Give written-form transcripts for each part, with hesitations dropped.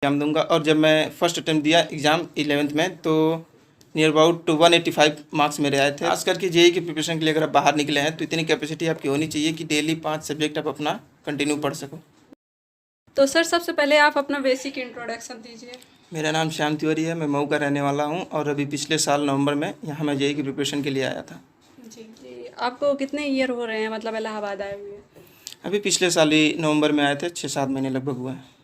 Exam दूंगा। और जब मैं फर्स्ट अटेम्प्ट दिया एग्ज़ाम 11th में तो नियर अबाउट 185 मार्क्स मेरे आए थे। खास करके जेईई की प्रिपरेशन के लिए अगर आप बाहर निकले हैं तो इतनी कैपेसिटी आपकी होनी चाहिए कि डेली 5 सब्जेक्ट आप अपना कंटिन्यू पढ़ सको। तो सर सबसे पहले आप अपना बेसिक इंट्रोडक्शन दीजिए। मेरा नाम श्याम तिवारी है, मैं मऊ का रहने वाला हूँ और अभी पिछले साल नवंबर में यहाँ मैं जेईई की प्रिपरेशन के लिए आया था। जी आपको कितने ईयर हो रहे हैं मतलब इलाहाबाद आए हुए? अभी पिछले साल ही नवंबर में आए थे, 6-7 महीने लगभग हुआ है।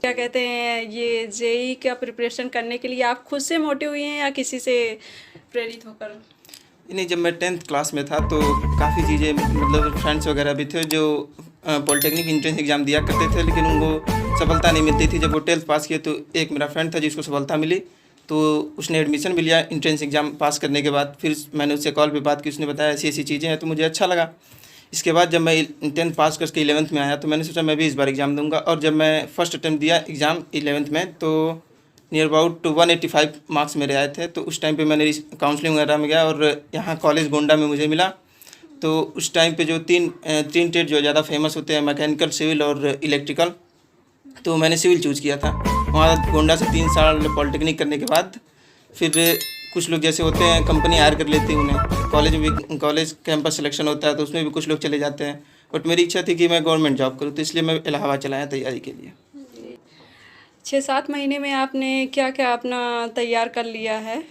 क्या कहते हैं, ये जेईई का प्रिपरेशन करने के लिए आप खुद से मोटिव हुए हैं या किसी से प्रेरित होकर? नहीं, जब मैं 10th क्लास में था तो काफ़ी चीज़ें मतलब फ्रेंड्स वगैरह भी थे जो पॉलिटेक्निक एंट्रेंस एग्ज़ाम दिया करते थे, लेकिन उनको सफलता नहीं मिलती थी। जब वो 12th पास किए तो एक मेरा फ्रेंड था जिसको सफलता मिली, तो उसने एडमिशन भी लिया एंट्रेंस एग्ज़ाम पास करने के बाद। फिर मैंने उससे कॉल पे बात की, उसने बताया ऐसी ऐसी चीज़ें हैं, तो मुझे अच्छा लगा। इसके बाद जब मैं 10th पास करके 11th में आया तो मैंने सोचा मैं भी इस बार एग्ज़ाम दूंगा। और जब मैं फर्स्ट अटेम्प्ट दिया एग्ज़ाम 11th में तो नियर अबाउट 185 मार्क्स मेरे आए थे। तो उस टाइम पे मैंने काउंसलिंग वगैरह में गया और यहाँ कॉलेज गोंडा में मुझे मिला। तो उस टाइम पे जो तीन ट्रेड जो ज़्यादा फेमस होते हैं, मैकेनिकल, सिविल और इलेक्ट्रिकल, तो मैंने सिविल चूज़ किया था। वहाँ गोंडा से 3 साल पॉलिटेक्निक करने के बाद फिर कुछ लोग जैसे होते हैं कंपनी हायर कर लेती है उन्हें, कॉलेज कैंपस सिलेक्शन होता है तो उसमें भी कुछ लोग चले जाते हैं। बट मेरी इच्छा थी कि मैं गवर्नमेंट जॉब करूँ, तो इसलिए मैं इलाहाबाद चला आया तैयारी के लिए। 6-7 महीने में आपने क्या क्या अपना तैयार कर लिया है?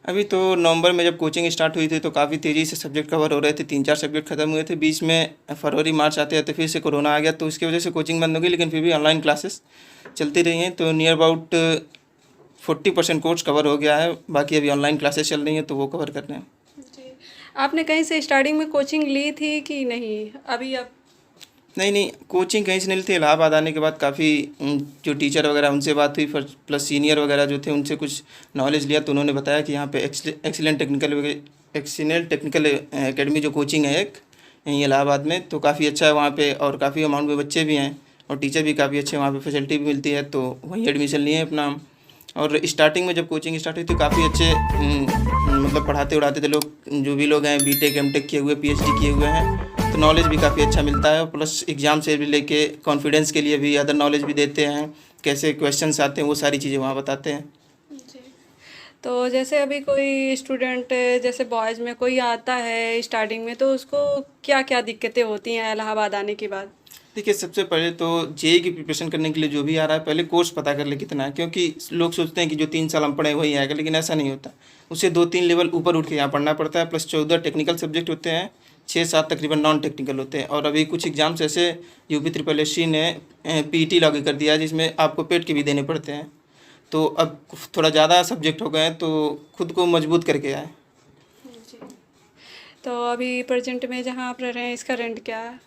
अभी तो नवंबर में जब कोचिंग स्टार्ट हुई थी तो काफ़ी तेज़ी से सब्जेक्ट कवर हो रहे थे, 3-4 सब्जेक्ट खत्म हुए थे। बीच में फरवरी मार्च आते आते फिर से कोरोना आ गया, तो उसकी वजह से कोचिंग बंद हो गई, लेकिन फिर भी ऑनलाइन क्लासेस चलती रही हैं। तो नियर अबाउट 40% कोर्स कवर हो गया है, बाकी अभी ऑनलाइन क्लासेस चल रही हैं तो वो कवर कर रहे हैं। जी आपने कहीं से स्टार्टिंग में कोचिंग ली थी कि नहीं अभी आप? नहीं, कोचिंग कहीं से नहीं थी। इलाहाबाद आने के बाद काफ़ी जो टीचर वगैरह उनसे बात हुई, प्लस सीनियर वगैरह जो थे उनसे कुछ नॉलेज लिया, तो उन्होंने बताया कि यहाँ पे एक्सीलेंट टेक्निकल एकेडमी जो कोचिंग है एक यहीं इलाहाबाद में, तो काफ़ी अच्छा है वहाँ पे और काफ़ी अमाउंट में बच्चे भी हैं और टीचर भी काफ़ी अच्छे, वहाँ पे फैसिलिटी भी मिलती है, तो वहीं एडमिशन लिए अपना। और स्टार्टिंग में जब कोचिंग स्टार्ट हुई तो काफ़ी अच्छे मतलब पढ़ाते उड़ाते थे लोग, जो भी लोग हैं बीटेक एमटेक किए हुए, पीएचडी किए हुए हैं, तो नॉलेज भी काफ़ी अच्छा मिलता है। प्लस एग्ज़ाम से भी लेके कॉन्फिडेंस के लिए भी अदर नॉलेज भी देते हैं, कैसे क्वेश्चंस आते हैं वो सारी चीज़ें वहाँ बताते हैं। जी तो जैसे अभी कोई स्टूडेंट जैसे बॉयज़ में कोई आता है स्टार्टिंग में, तो उसको क्या क्या दिक्कतें होती हैं इलाहाबाद आने के बाद? देखिए, सबसे पहले तो जेईई की प्रिपरेशन करने के लिए जो भी आ रहा है पहले कोर्स पता कर ले कितना है, क्योंकि लोग सोचते हैं कि जो 3 साल हम पढ़े वही आएगा, लेकिन ऐसा नहीं होता। उसे 2-3 लेवल ऊपर उठ के यहाँ पढ़ना पड़ता है। प्लस 14 टेक्निकल सब्जेक्ट होते हैं, 6-7 तकरीबन नॉन टेक्निकल होते हैं। और अभी कुछ एग्जाम्स ऐसे यूपी SSSC ने पीईटी लागू कर दिया है जिसमें आपको पेट के भी देने पड़ते हैं। तो अब थोड़ा ज़्यादा सब्जेक्ट हो गए हैं तो खुद को मजबूत करके आए। जी तो अभी प्रेजेंट में जहाँ आप रह रहे हैं इसका रेंट क्या है?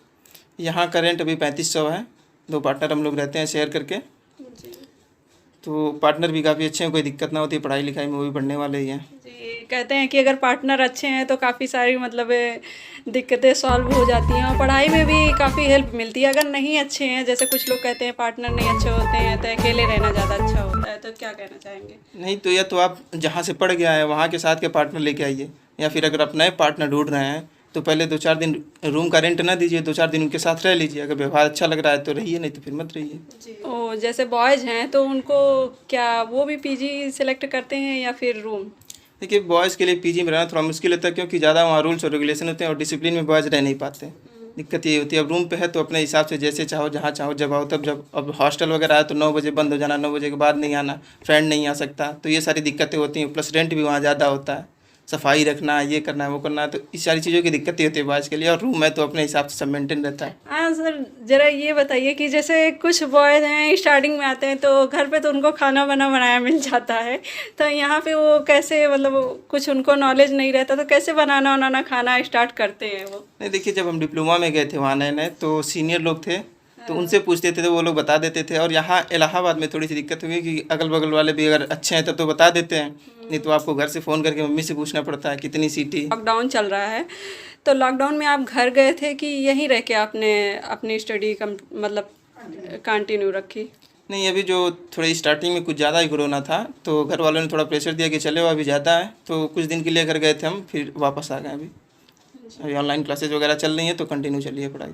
यहाँ का रेंट अभी 3500 है, 2 पार्टनर हम लोग रहते हैं शेयर करके। जी तो पार्टनर भी काफ़ी अच्छे हैं, कोई दिक्कत ना होती है पढ़ाई लिखाई में, वो भी पढ़ने वाले ही हैं। जी कहते हैं कि अगर पार्टनर अच्छे हैं तो काफ़ी सारी मतलब दिक्कतें सॉल्व हो जाती हैं और पढ़ाई में भी काफ़ी हेल्प मिलती है। अगर नहीं अच्छे हैं, जैसे कुछ लोग कहते हैं पार्टनर नहीं अच्छे होते हैं तो अकेले रहना ज़्यादा अच्छा होता है, तो क्या कहना चाहेंगे? नहीं तो या तो आप जहाँ से पढ़ गया है वहाँ के साथ के पार्टनर लेके आइए, या फिर अगर आप नए पार्टनर ढूंढ रहे हैं तो पहले 2-4 दिन रूम का रेंट ना दीजिए, 2-4 दिन उनके साथ रह लीजिए। अगर व्यवहार अच्छा लग रहा है तो रहिए, नहीं तो फिर मत रहिए। जी ओ जैसे बॉयज़ हैं तो उनको क्या वो भी पीजी सेलेक्ट करते हैं या फिर रूम? देखिए, बॉयज़ के लिए पीजी में रहना थोड़ा मुश्किल होता है, क्योंकि ज़्यादा वहाँ रूल्स और रेगुलेशन होते हैं और डिसिप्लिन में बॉयज़ रह नहीं पाते। दिक्कत ये होती है। अब रूम पे है तो अपने हिसाब से जैसे चाहो जहाँ चाहो जब आओ तब। जब अब हॉस्टल वगैरह है तो 9 बजे बंद हो जाना, 9 बजे के बाद नहीं आना, फ्रेंड नहीं आ सकता, तो ये सारी दिक्कतें होती हैं। प्लस रेंट भी वहाँ ज़्यादा होता है, सफाई रखना, ये करना है वो करना है, तो इस सारी चीज़ों की दिक्कतें होती है बॉयज़ के लिए। और रूम है तो अपने हिसाब से सब मेंटेन रहता है। हाँ सर, ज़रा ये बताइए कि जैसे कुछ बॉयज़ हैं स्टार्टिंग में आते हैं तो घर पे तो उनको खाना बनाया मिल जाता है, तो यहाँ पे वो कैसे मतलब कुछ उनको नॉलेज नहीं रहता तो कैसे बनाना खाना स्टार्ट करते हैं वो? नहीं, देखिए, जब हम डिप्लोमा में गए थे वहाँ नए नए तो सीनियर लोग थे, तो उनसे पूछते थे तो वो लोग बता देते थे। और यहाँ इलाहाबाद में थोड़ी सी दिक्कत हुई कि अगल बगल वाले भी अगर अच्छे हैं तब तो बता देते हैं, नहीं तो आपको घर से फ़ोन करके मम्मी से पूछना पड़ता है कितनी सीटी। लॉकडाउन चल रहा है, तो लॉकडाउन में आप घर गए थे कि यहीं रह के आपने अपनी स्टडी मतलब कंटिन्यू रखी? नहीं, अभी जो थोड़ी स्टार्टिंग में कुछ ज़्यादा ही कोरोना था तो घर वालों ने थोड़ा प्रेशर दिया कि चले हो अभी ज़्यादा है, तो कुछ दिन के लिए घर गए थे हम, फिर वापस आ गए। अभी ऑनलाइन क्लासेज वगैरह चल रही हैं तो कंटिन्यू चलिए पढ़ाई।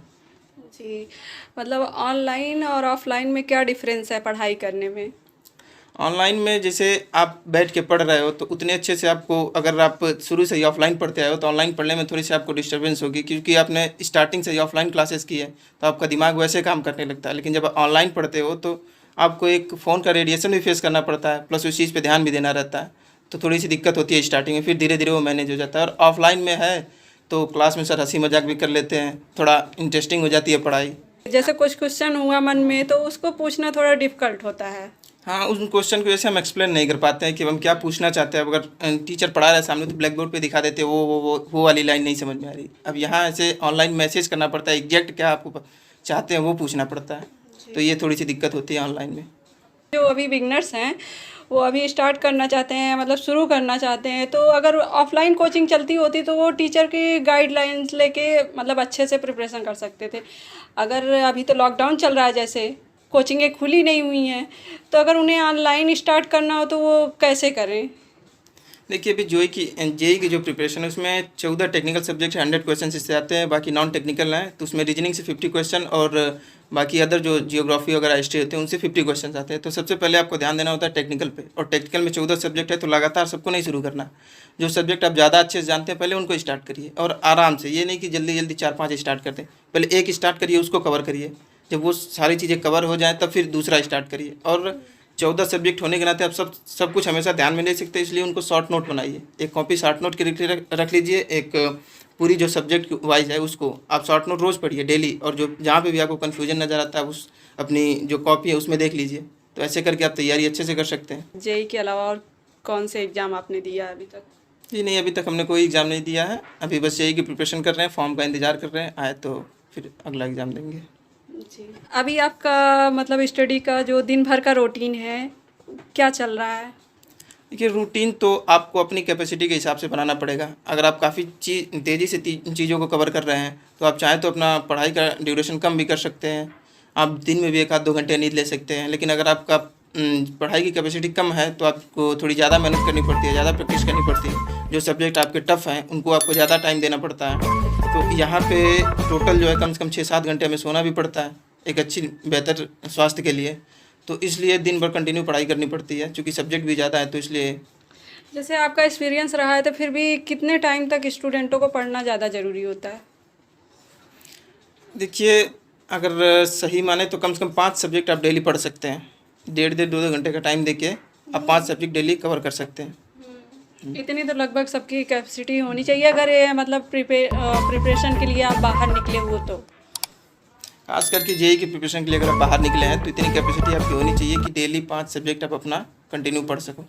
जी, मतलब ऑनलाइन और ऑफलाइन में क्या डिफरेंस है पढ़ाई करने में? ऑनलाइन में जैसे आप बैठ के पढ़ रहे हो तो उतने अच्छे से आपको, अगर आप शुरू से ही ऑफलाइन पढ़ते आए हो तो ऑनलाइन पढ़ने में थोड़ी सी आपको डिस्टर्बेंस होगी, क्योंकि आपने स्टार्टिंग से ही ऑफलाइन क्लासेस की है तो आपका दिमाग वैसे काम करने लगता है। लेकिन जब ऑनलाइन पढ़ते हो तो आपको एक फ़ोन का रेडिएशन भी फेस करना पड़ता है, प्लस उस चीज़ पे ध्यान भी देना रहता है, तो थोड़ी सी दिक्कत होती है स्टार्टिंग में, फिर धीरे धीरे वो मैनेज हो जाता है। और ऑफलाइन में है तो क्लास में सर हंसी मजाक भी कर लेते हैं, थोड़ा इंटरेस्टिंग हो जाती है पढ़ाई। जैसे कुछ क्वेश्चन हुआ मन में तो उसको पूछना थोड़ा डिफिकल्ट होता है। हाँ, उन क्वेश्चन की वजह से हम एक्सप्लेन नहीं कर पाते हैं कि हम क्या पूछना चाहते हैं। अगर टीचर पढ़ा रहा है सामने तो ब्लैक बोर्ड पे दिखा देते हैं, वो वाली लाइन नहीं समझ में आ रही। अब यहाँ ऐसे ऑनलाइन मैसेज करना पड़ता है, एग्जैक्ट क्या आपको चाहते हैं वो पूछना पड़ता है, तो ये थोड़ी सी दिक्कत होती है ऑनलाइन में। जो अभी बिगनर्स हैं वो अभी स्टार्ट करना चाहते हैं, मतलब शुरू करना चाहते हैं, तो अगर ऑफलाइन कोचिंग चलती होती तो वो टीचर की गाइडलाइंस लेके मतलब अच्छे से प्रिपरेशन कर सकते थे। अगर अभी तो लॉकडाउन चल रहा है, जैसे कोचिंगें खुली नहीं हुई हैं, तो अगर उन्हें ऑनलाइन स्टार्ट करना हो तो वो कैसे करें? देखिए, अभी जेई की जो प्रिपरेशन है उसमें 14 टेक्निकल सब्जेक्ट 100 क्वेश्चन इससे आते हैं, बाकी नॉन टेक्निकल हैं तो उसमें रीजनिंग से 50 क्वेश्चन और बाकी अदर जो जियोग्राफी वगैरह हिस्ट्री होते हैं उनसे 50 क्वेश्चन आते हैं। तो सबसे पहले आपको ध्यान देना होता है टेक्निकल पे, और टेक्निकल में 14 सब्जेक्ट है तो लगातार सबको नहीं शुरू करना। जो सब्जेक्ट आप ज़्यादा अच्छे से जानते हैं पहले उनको स्टार्ट करिए, और आराम से, ये नहीं कि जल्दी जल्दी 4-5 स्टार्ट करते हैं, पहले एक स्टार्ट करिए, उसको कवर करिए। जब वो सारी चीज़ें कवर हो जाएँ तब फिर दूसरा स्टार्ट करिए। और 14 सब्जेक्ट होने के नाते आप सब कुछ हमेशा ध्यान में ले सकते हैं, इसलिए उनको शॉर्ट नोट बनाइए। एक कॉपी शॉर्ट नोट की रख लीजिए, एक पूरी जो सब्जेक्ट वाइज है उसको आप शॉर्ट नोट रोज़ पढ़िए डेली, और जो जहाँ पे भी आपको कन्फ्यूजन नज़र आता है उस अपनी जो कॉपी है उसमें देख लीजिए। तो ऐसे करके आप तैयारी अच्छे से कर सकते हैं। जेई के अलावा और कौन से एग्ज़ाम आपने दिया है अभी तक? जी नहीं, अभी तक हमने कोई एग्ज़ाम नहीं दिया है, अभी बस जेई की प्रिपरेशन कर रहे हैं, फॉर्म का इंतज़ार कर रहे हैं, आए तो फिर अगला एग्ज़ाम देंगे। जी, अभी आपका मतलब स्टडी का जो दिन भर का रूटीन है क्या चल रहा है? देखिए, रूटीन तो आपको अपनी कैपेसिटी के हिसाब से बनाना पड़ेगा। अगर आप काफ़ी तेज़ी से चीज़ों को कवर कर रहे हैं तो आप चाहें तो अपना पढ़ाई का ड्यूरेशन कम भी कर सकते हैं, आप दिन में भी 1-2 घंटे नींद ले सकते हैं। लेकिन अगर आपका पढ़ाई की कैपेसिटी कम है तो आपको थोड़ी ज़्यादा मेहनत करनी पड़ती है, ज़्यादा प्रैक्टिस करनी पड़ती है। जो सब्जेक्ट आपके टफ़ हैं उनको आपको ज़्यादा टाइम देना पड़ता है, तो यहाँ पे टोटल जो है कम से कम 6-7 घंटे हमें सोना भी पड़ता है एक अच्छी बेहतर स्वास्थ्य के लिए। तो इसलिए दिन भर कंटिन्यू पढ़ाई करनी पड़ती है, क्योंकि सब्जेक्ट भी ज़्यादा है तो इसलिए। जैसे आपका एक्सपीरियंस रहा है तो फिर भी कितने टाइम तक स्टूडेंटों को पढ़ना ज़्यादा ज़रूरी होता है? देखिए, अगर सही माने तो कम से कम 5 सब्जेक्ट आप डेली पढ़ सकते हैं। 1.5 2 घंटे का टाइम देके आप 5 सब्जेक्ट डेली कवर कर सकते हैं। इतनी तो लगभग सबकी कैपेसिटी होनी चाहिए, अगर ये मतलब प्रिपरेशन के लिए आप बाहर निकले हो तो। खास करके जेई की प्रिपरेशन के लिए अगर आप बाहर निकले हैं तो इतनी कैपेसिटी आपकी होनी चाहिए कि डेली 5 सब्जेक्ट आप अपना कंटिन्यू पढ़ सको।